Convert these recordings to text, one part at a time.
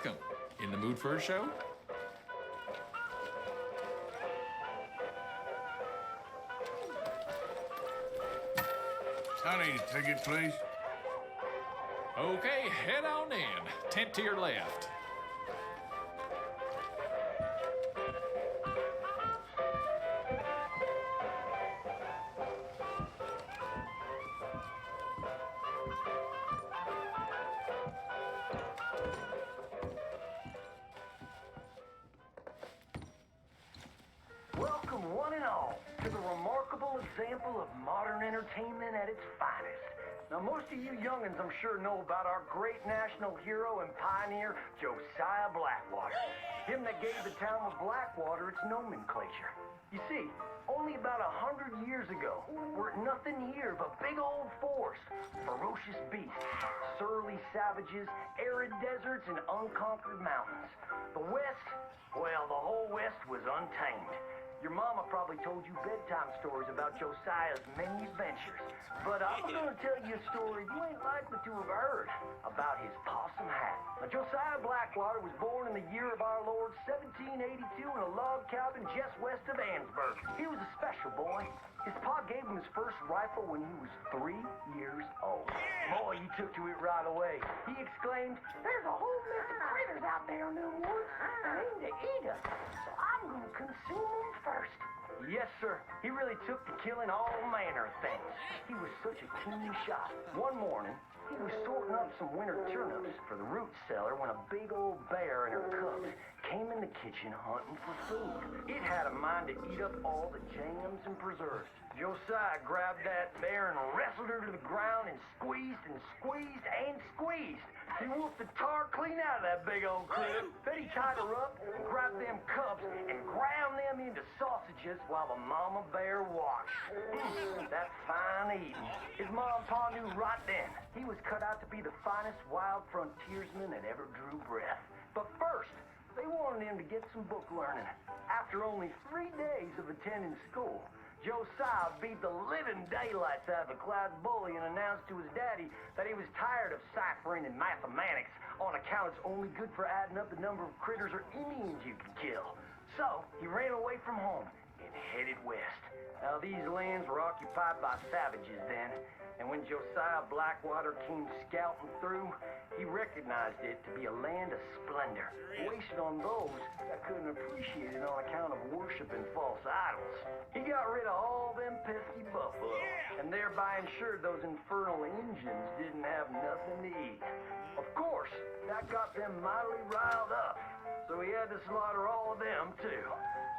Welcome. In the mood for a show? I need a ticket, please. Okay, head on in. Tent to your left. Welcome, one and all, to the remarkable example of modern entertainment at its finest. Now, most of you youngins, I'm sure, know about our great national hero and pioneer, Josiah Blackwater. Him that gave the town of Blackwater its nomenclature. You see, only about 100 years ago, we're nothing here but big old forest, ferocious beasts, surly savages, arid deserts, and unconquered mountains. The West, well, the whole West was untamed. Your mama probably told you bedtime stories about Josiah's many adventures. But I'm gonna tell you a story you ain't likely to have heard about his possum hat. Now, Josiah Blackwater was born in the year of our Lord 1782 in a log cabin just west of Ansburg. He was a special boy. His pa gave him his first rifle when he was 3 years old. Boy, he took to it right away. He exclaimed, "There's a whole mess of critters out there in the woods that aim to eat us, so I'm gonna consume them first." Yes, sir. He really took to killing all manner of things. He was such a keen shot. One morning, he was sorting up some winter turnips for the root cellar when a big old bear and her cubs came in the kitchen hunting for food. It had a mind to eat up all the jams and preserves. Josiah grabbed that bear and wrestled her to the ground and squeezed and squeezed and squeezed. He wolfed the tar clean out of that big old critter. Then he tied her up and grabbed them cubs and ground them into sausages while the mama bear watched. That's fine eating. His mom and pa knew right then he was cut out to be the finest wild frontiersman that ever drew breath. But first, they wanted him to get some book learning. After only 3 days of attending school, Josiah beat the living daylights out of the Cloud Bully and announced to his daddy that he was tired of ciphering and mathematics on account it's only good for adding up the number of critters or Indians you can kill. So he ran away from home and headed west. Now, these lands were occupied by savages then, and when Josiah Blackwater came scouting through, he recognized it to be a land of splendor, wasted on those that couldn't appreciate it on account of worshiping false idols. He got rid of all them pesky buffalo, and thereby ensured those infernal Injuns didn't have nothing to eat. Of course, that got them mightily riled up, so he had to slaughter all of them too.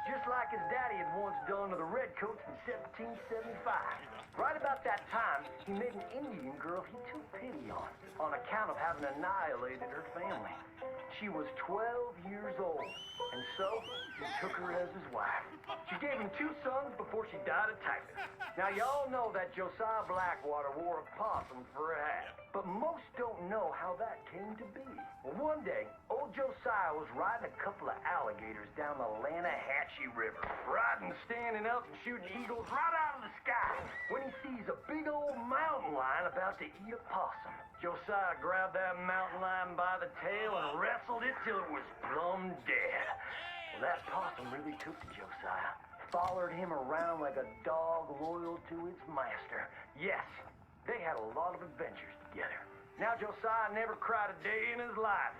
Just like his daddy had once done to the Redcoats in 1775. Right about that time, he met an Indian girl he took pity on account of having annihilated her family. She was 12 years old, and so he took her as his wife. She gave him 2 sons before she died of typhus. Now, y'all know that Josiah Blackwater wore a possum for a hat, but most don't know how that came to be. Well, one day, old Josiah was riding a couple of alligators down the Lanahatchee River, riding, standing up, and shooting eagles right out of the sky, when he sees a big old mountain lion about to eat a possum. Josiah grabbed that mountain lion by the tail and wrestled it till it was plumb dead. Well, that possum really took to Josiah. Followed him around like a dog loyal to its master. Yes, they had a lot of adventures together. Now, Josiah never cried a day in his life,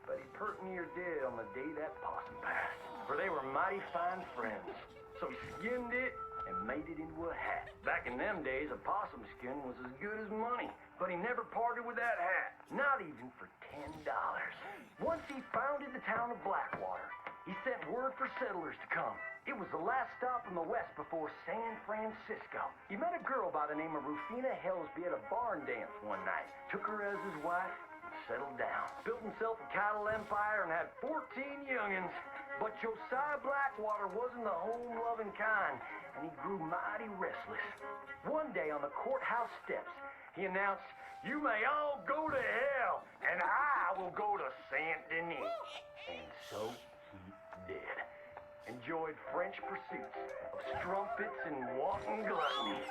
but he pert near dead on the day that possum passed, for they were mighty fine friends. So he skinned it and made it into a hat. Back in them days, a possum skin was as good as money, but he never parted with that hat, not even for $10. Once he founded the town of Blackwater, he sent word for settlers to come. It was the last stop in the west before San Francisco. He met a girl by the name of Rufina Helsby at a barn dance one night, took her as his wife, and settled down. Built himself a cattle empire and had 14 youngins. But Josiah Blackwater wasn't the home-loving kind, and he grew mighty restless. One day on the courthouse steps, he announced, "You may all go to hell, and I will go to Saint Denis." And so he did. And enjoyed French pursuits of strumpets and wanton gluttony,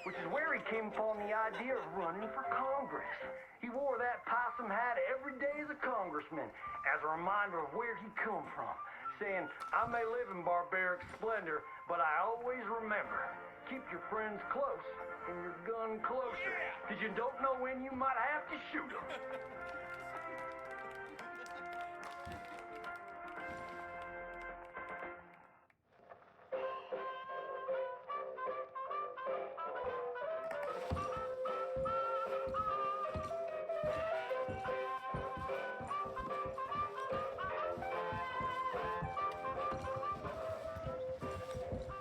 which is where he came upon the idea of running for Congress. He wore that possum hat every day as a congressman, as a reminder of where he come from, saying, I may live in barbaric splendor, but I always remember, keep your friends close and your gun closer, because you don't know when you might have to shoot them.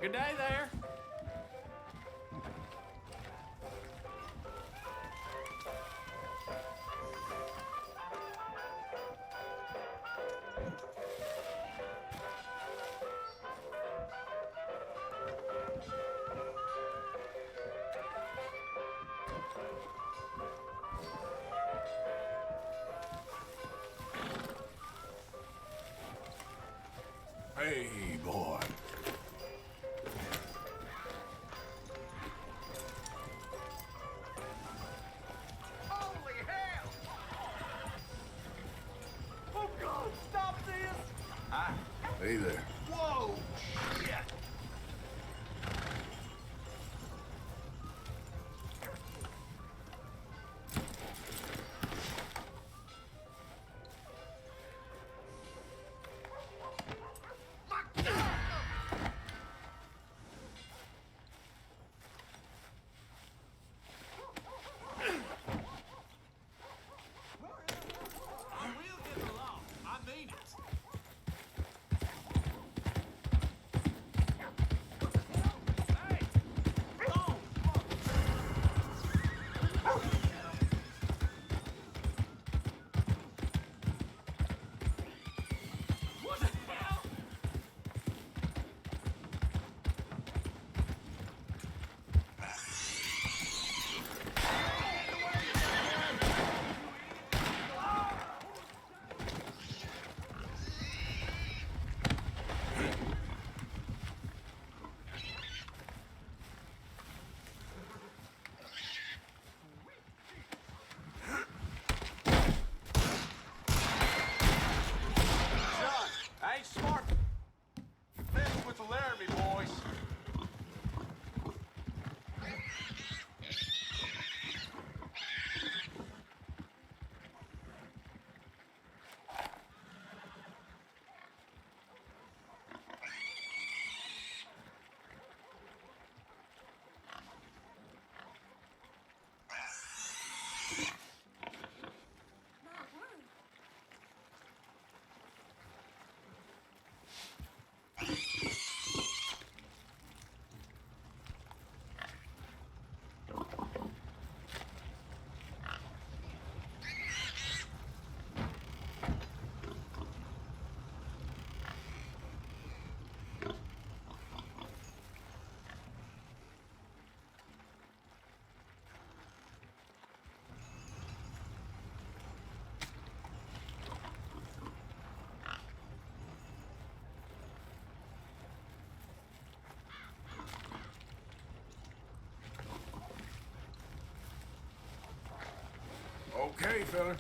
Good day there. Hey, boy. Holy hell! Oh God, stop this! Hey there. Whoa! Shit! Okay, fella.